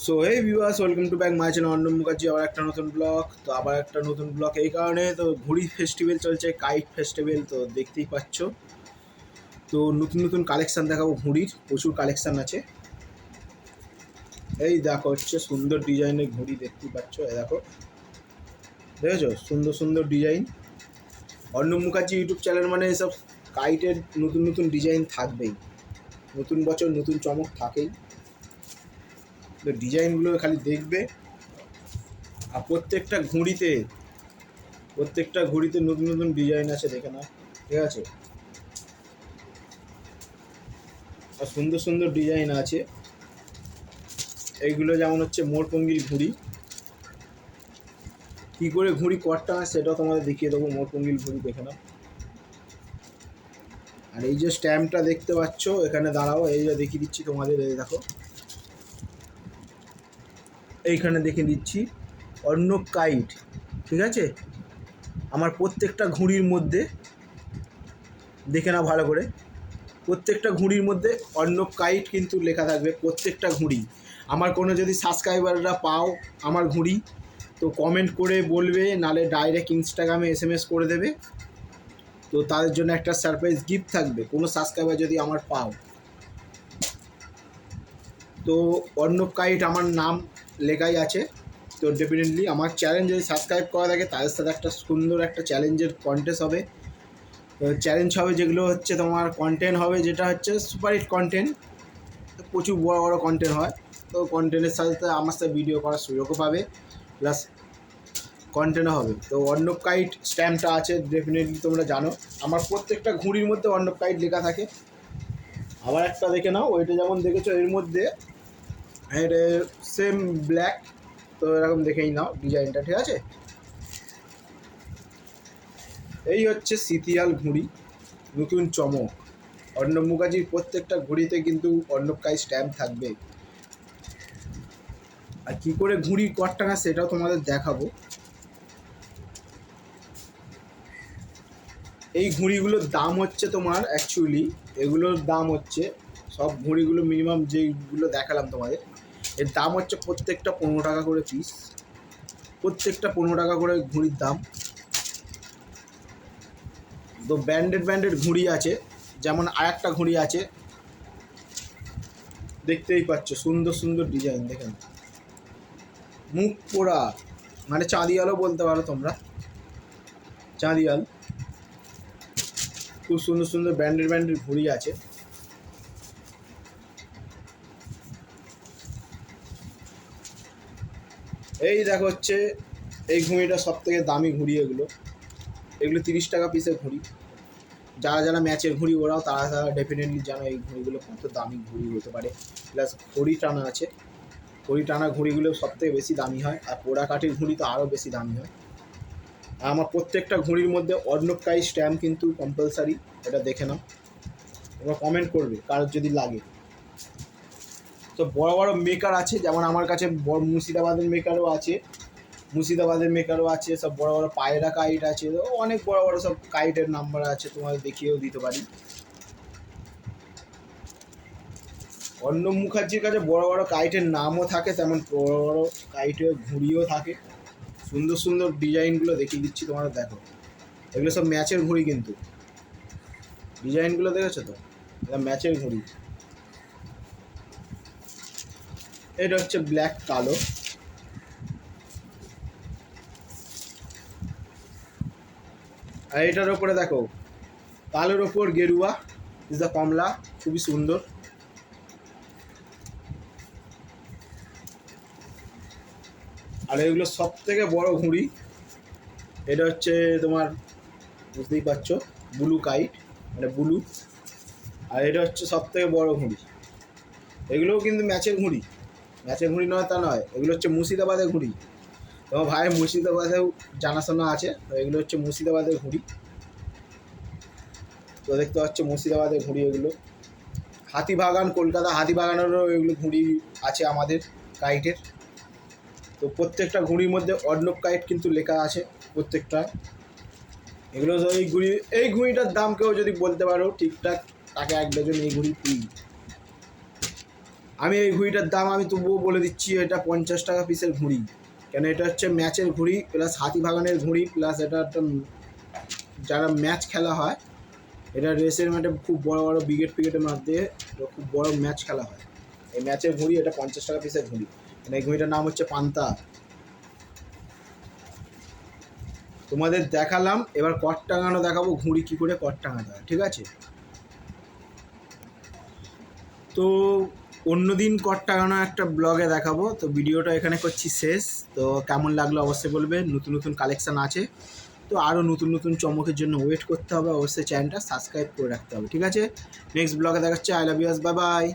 So hey viewers, welcome to back my channel Arnab Mukherjee. আবার একটা নতুন ব্লগ। তো আবার একটা নতুন ব্লগ এই কারণে, তো ঘুড়ি ফেস্টিভ্যাল চলছে, কাইট ফেস্টিভ্যাল, তো দেখতেই পাচ্ছ। তো নতুন নতুন কালেকশান দেখাবো, ঘুড়ির প্রচুর কালেকশান আছে। এই দেখো, হচ্ছে সুন্দর ডিজাইনের ঘুড়ি দেখতেই পাচ্ছ। এই দেখো, দেখেছো সুন্দর সুন্দর design. Arnab Mukherjee YouTube channel মানে এসব কাইটের নতুন নতুন ডিজাইন থাকবেই, নতুন বছর নতুন চমক থাকেই। তো ডিজাইনগুলো খালি দেখবে। আর প্রত্যেকটা ঘুড়িতে নতুন নতুন ডিজাইন আছে, দেখে না, ঠিক আছে। আর সুন্দর সুন্দর ডিজাইন আছে। এইগুলো যেমন হচ্ছে মোরপঙ্গির ঘুড়ি, কী করে ঘুড়ি কটটা হয় সেটাও তোমাদের দেখিয়ে দেবো। মোরপঙ্গির ঘুড়ি দেখে নাও। আর এই যে স্ট্যাম্পটা দেখতে পাচ্ছ, এখানে দাঁড়াও, এই যে দেখিয়ে দিচ্ছি তোমাদের। এই দেখো, এইখানে দেখে দিচ্ছি অর্ণব কাইট, ঠিক আছে। আমার প্রত্যেকটা ঘুড়ির মধ্যে দেখে নাও ভালো করে, প্রত্যেকটা ঘুড়ির মধ্যে অর্ণব কাইট কিন্তু লেখা থাকবে, প্রত্যেকটা ঘুড়ি। আমার কোনো যদি সাবস্ক্রাইবাররা পাও আমার ঘুড়ি, তো কমেন্ট করে বলবে, নালে ডাইরেক্ট ইনস্টাগ্রামে SMS করে দেবে। তো তাদের জন্য একটা সারপ্রাইজ গিফট থাকবে, কোনো সাবস্ক্রাইবার যদি আমার পাও। তো অর্ণব কাইট আমার নাম লেখাই আছে। তো ডেফিনেটলি আমার চ্যালেঞ্জ যদি সাবস্ক্রাইব করা থাকে, তাদের সাথে একটা সুন্দর একটা চ্যালেঞ্জের কন্টেস্ট হবে। চ্যালেঞ্জ হবে যেগুলো হচ্ছে তোমার কন্টেন্ট হবে, যেটা হচ্ছে সুপার হিট কন্টেন্ট, প্রচুর বড় বড় কন্টেন্ট হয়। তো কন্টেন্টের সাথে সাথে আমার সাথে ভিডিও করার সুযোগও পাবে, প্লাস কন্টেন্টও হবে। তো অর্ণব কাইট স্ট্যাম্পটা আছে, ডেফিনেটলি তোমরা জানো। আমার প্রত্যেকটা ঘুড়ির মধ্যে অর্ণব কাইট লেখা থাকে। আবার একটা দেখে নাও, ওইটা যেমন দেখেছো এর মধ্যে, এটা সেম ব্ল্যাক। তো এরকম দেখেই নাও ডিজাইনটা, ঠিক আছে। এই হচ্ছে সিতিয়াল ঘুড়ি, নতুন চমক। অর্ণব মুখার্জির প্রত্যেকটা ঘুড়িতে কিন্তু অর্ণব কাইট স্ট্যাম্প থাকবে। আর কী করে ঘুড়ি কট টাঙা সেটাও তোমাদের দেখাবো। এই ঘুড়িগুলোর দাম হচ্ছে তোমার, অ্যাকচুয়ালি এগুলোর দাম হচ্ছে, সব ঘুড়িগুলো মিনিমাম যেইগুলো দেখালাম তোমাদের, এর দাম হচ্ছে প্রত্যেকটা 15 টাকা করে পিস। প্রত্যেকটা 15 টাকা করে ঘুড়ির দাম। তো ব্র্যান্ডেড ঘুড়ি আছে, যেমন আরেকটা ঘুড়ি আছে, দেখতেই পাচ্ছ সুন্দর সুন্দর ডিজাইন। দেখেন, মুখ পোড়া, মানে চাঁদিয়ালও বলতে পারো তোমরা, চাঁদিয়াল। খুব সুন্দর সুন্দর ব্র্যান্ডেড ঘুড়ি আছে। এই দেখো, হচ্ছে এই ঘুড়িটা সব থেকে দামি ঘুড়ি। এগুলো 30 টাকা পিসের ঘুড়ি। যারা যারা ম্যাচের ঘুড়ি ওরাও, তারা ডেফিনেটলি জানো এই ঘুড়িগুলো কত দামি ঘুড়ি হতে পারে। প্লাস খড়ি টানা আছে, খড়ি টানা ঘুড়িগুলো সব থেকে বেশি দামি হয়। আর পোড়া কাঠির ঘুড়ি তো আরও বেশি দামি হয়। আর আমার প্রত্যেকটা ঘুড়ির মধ্যে অর্ণব কাইট স্ট্যাম্প কিন্তু কম্পালসারি, এটা দেখে নাও। তোমরা কমেন্ট করবে কারোর যদি লাগে। তো বড় বড় মেকার আছে, যেমন আমার কাছে মুর্শিদাবাদের মেকারও আছে, সব বড় বড় পায়রা কাইট আছে, অনেক বড় বড় সব কাইটের নাম্বার আছে, তোমাদের দেখিয়েও দিতে পারি। অর্ণব মুখার্জির কাছে বড় বড় কাইটের নামও থাকে, তেমন বড় বড় কাইটের ঘুড়িও থাকে। সুন্দর সুন্দর ডিজাইনগুলো দেখিয়ে দিচ্ছি তোমাদের, দেখো। এগুলো সব ম্যাচের ঘুড়ি, কিন্তু ডিজাইনগুলো দেখেছো তো, এটা ম্যাচের ঘুড়ি। এটা হচ্ছে ব্ল্যাক কালো। আর এটার ওপরে দেখো, কালোর ওপর গেরুয়া, ইজ দ্য কমলা, খুবই সুন্দর। আর এগুলো সব থেকে বড় ঘুড়ি। এটা হচ্ছে তোমার, বুঝতেই পারছো, ব্লু কাইট, মানে ব্লু। আর এটা হচ্ছে সব থেকে বড় ঘুড়ি। এগুলোও কিন্তু ম্যাচের ঘুড়ি নয় তা নয়, এগুলো হচ্ছে মুর্শিদাবাদের ঘুড়ি। তোমার ভাইয়ের মুর্শিদাবাদেও জানাশোনা আছে, তো এগুলো হচ্ছে মুর্শিদাবাদের ঘুড়ি। তো দেখতে পাচ্ছ মুর্শিদাবাদের ঘুড়ি এগুলো। হাতিবাগান, কলকাতা হাতিবাগানেরও এগুলো ঘুড়ি আছে আমাদের কাইটের। তো প্রত্যেকটা ঘুড়ির মধ্যে অর্ণব কাইট কিন্তু লেখা আছে, প্রত্যেকটা। এগুলো এই ঘুড়িটার দাম কেউ যদি বলতে পারো ঠিকঠাক, তাকে 1 ডজন এই ঘুড়ি ফ্রি। আমি এই ঘুড়িটার দাম আমি তবুও বলে দিচ্ছি, এটা 50 টাকা পিসের ঘুড়ি। কেন এটা হচ্ছে ম্যাচের ঘুড়ি প্লাস হাতিবাগানের ঘুড়ি প্লাস এটা একটা যারা ম্যাচ খেলা হয়, এটা রেসের মাঠে খুব বড় বড় ব্রিগেডের মধ্যে খুব বড় ম্যাচ খেলা হয়। এই ম্যাচের ঘুড়ি এটা 50 টাকা পিসের ঘুড়ি। মানে এই ঘুড়িটার নাম হচ্ছে পান্তা। তোমাদের দেখালাম, এবার কট টাঙানো দেখাবো, ঘুড়ি কী করে কট টাঙাতে হয়, ঠিক আছে? তো অন্যদিন কট টাঙানো একটা ব্লগে দেখাবো। তো ভিডিওটা এখানে করছি শেষ। তো কেমন লাগলো অবশ্যই বলবে। নতুন নতুন কালেকশান আছে, তো আরও নতুন নতুন চমকের জন্য ওয়েট করতে হবে। অবশ্যই চ্যানেলটা সাবস্ক্রাইব করে রাখতে হবে, ঠিক আছে? নেক্সট ব্লগে দেখাচ্ছে। I love you, bye by.